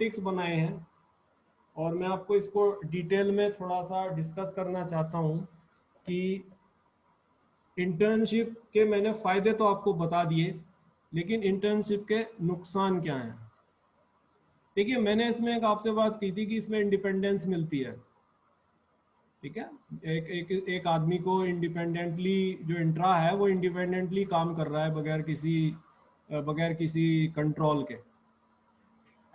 Ticks बनाए हैं और मैं आपको इसको डिटेल में थोड़ा सा डिस्कस करना चाहता हूँ कि इंटर्नशिप के मैंने फ़ायदे तो आपको बता दिए, लेकिन इंटर्नशिप के नुकसान क्या हैं। देखिए, मैंने इसमें एक आपसे बात की थी कि इसमें इंडिपेंडेंस मिलती है, ठीक है। एक आदमी को इंडिपेंडेंटली जो इंट्रा है वो इंडिपेंडेंटली काम कर रहा है बगैर किसी कंट्रोल के,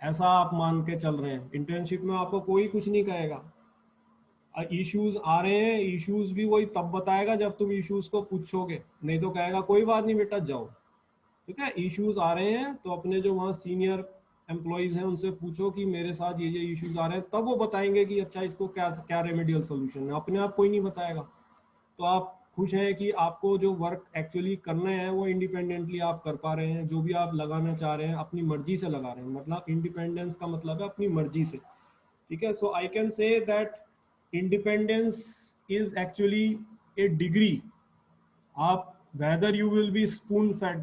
ऐसा आप मान के चल रहे हैं। इंटर्नशिप में आपको कोई कुछ नहीं कहेगा। इश्यूज आ रहे हैं, इश्यूज भी वही तब बताएगा जब तुम इश्यूज को पूछोगे, नहीं तो कहेगा कोई बात नहीं बेटा जाओ, ठीक है। इश्यूज आ रहे हैं तो अपने जो वहाँ सीनियर एम्प्लॉयज हैं उनसे पूछो कि मेरे साथ ये इश्यूज आ रहे हैं, तब वो बताएंगे कि अच्छा इसको क्या क्या रेमेडियल सोल्यूशन है। अपने आप कोई नहीं बताएगा। तो आप खुश हैं कि आपको जो वर्क एक्चुअली करने हैं वो इंडिपेंडेंटली आप कर पा रहे हैं, जो भी आप लगाना चाह रहे हैं अपनी मर्जी से लगा रहे हैं। मतलब इंडिपेंडेंस का मतलब है अपनी मर्जी से, ठीक है। So I can say that independence is actually a degree. आप whether you will be spoon fed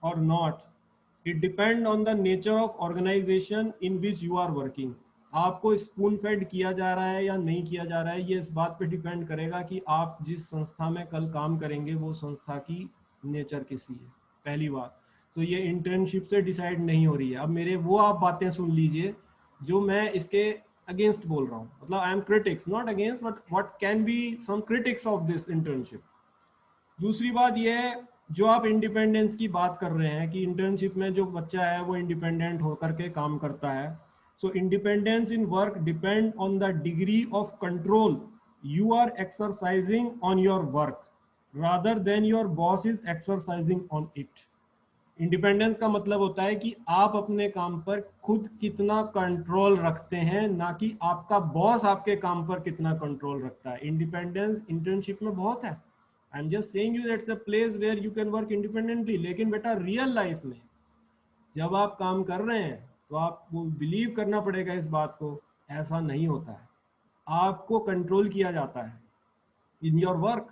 or not, it depend on the nature of organization in which you are working। आपको स्पून फेड किया जा रहा है या नहीं किया जा रहा है, ये इस बात पे डिपेंड करेगा कि आप जिस संस्था में कल काम करेंगे वो संस्था की नेचर कैसी है, पहली बात। तो ये इंटर्नशिप से डिसाइड नहीं हो रही है। अब मेरे वो आप बातें सुन लीजिए जो मैं इसके अगेंस्ट बोल रहा हूँ। मतलब I am critics, not against, but what can be some critics of this internship. दूसरी बात यह है, जो आप इंडिपेंडेंस की बात कर रहे हैं कि इंटर्नशिप में जो बच्चा है वो इंडिपेंडेंट होकर के काम करता है। So independence in work depend on the degree of control you are exercising on your work rather than your boss is exercising on it. Independence का मतलब होता है कि आप अपने काम पर खुद कितना कंट्रोल रखते हैं, ना कि आपका बॉस आपके काम पर कितना कंट्रोल रखता है। इंडिपेंडेंस इंटर्नशिप में बहुत है। I am just saying you that's a place where you can work independently. लेकिन बेटा रियल लाइफ में जब आप काम कर रहे हैं तो आपको बिलीव करना पड़ेगा इस बात को, ऐसा नहीं होता है। आपको कंट्रोल किया जाता है इन योर वर्क,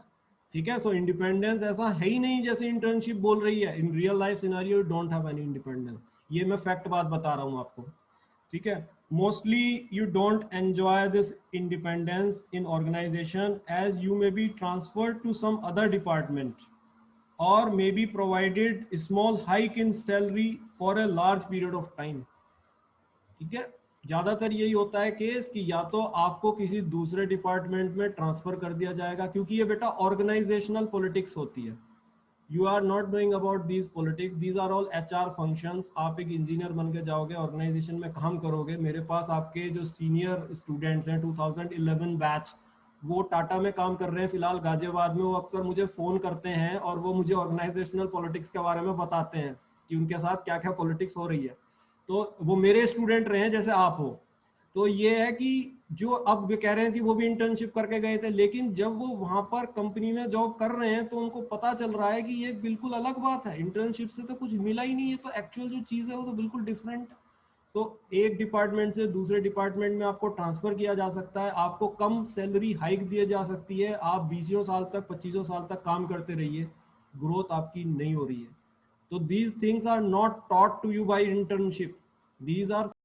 ठीक है। सो इंडिपेंडेंस ऐसा है ही नहीं जैसे इंटर्नशिप बोल रही है। In real life scenario you don't have any independence. ये मैं फैक्ट बात बता रहा हूँ आपको, ठीक है। Mostly you don't enjoy this independence in organization as you may be transferred to some other department or may be provided a small hike in salary for a large period of time, ठीक है। ज्यादातर यही होता है case कि या तो आपको किसी दूसरे डिपार्टमेंट में ट्रांसफर कर दिया जाएगा, क्योंकि ये बेटा ऑर्गेनाइजेशनल पॉलिटिक्स होती है। You are not doing about these politics, these are all HR functions. आप एक इंजीनियर बन के जाओगे, ऑर्गेनाइजेशन में काम करोगे। मेरे पास आपके जो सीनियर स्टूडेंट्स हैं 2011 बैच, वो टाटा में काम कर रहे हैं फिलहाल गाजियाबाद में। वो अक्सर मुझे फ़ोन करते हैं और वो मुझे ऑर्गेनाइजेशनल पॉलिटिक्स के बारे में बताते हैं कि उनके साथ क्या क्या पॉलिटिक्स हो रही है। तो वो मेरे स्टूडेंट रहे हैं जैसे आप हो। तो ये है कि जो अब वे कह रहे हैं कि वो भी इंटर्नशिप करके गए थे, लेकिन जब वो वहां पर कंपनी में जॉब कर रहे हैं तो उनको पता चल रहा है कि ये बिल्कुल अलग बात है। इंटर्नशिप से तो कुछ मिला ही नहीं है, तो एक्चुअल जो चीज़ है वो तो बिल्कुल डिफरेंट। तो एक डिपार्टमेंट से दूसरे डिपार्टमेंट में आपको ट्रांसफर किया जा सकता है, आपको कम सैलरी हाइक दी जा सकती है, आप 20 साल तक 25 साल तक काम करते रहिए, ग्रोथ आपकी नहीं हो रही है। तो these things are not taught to you by internship, these are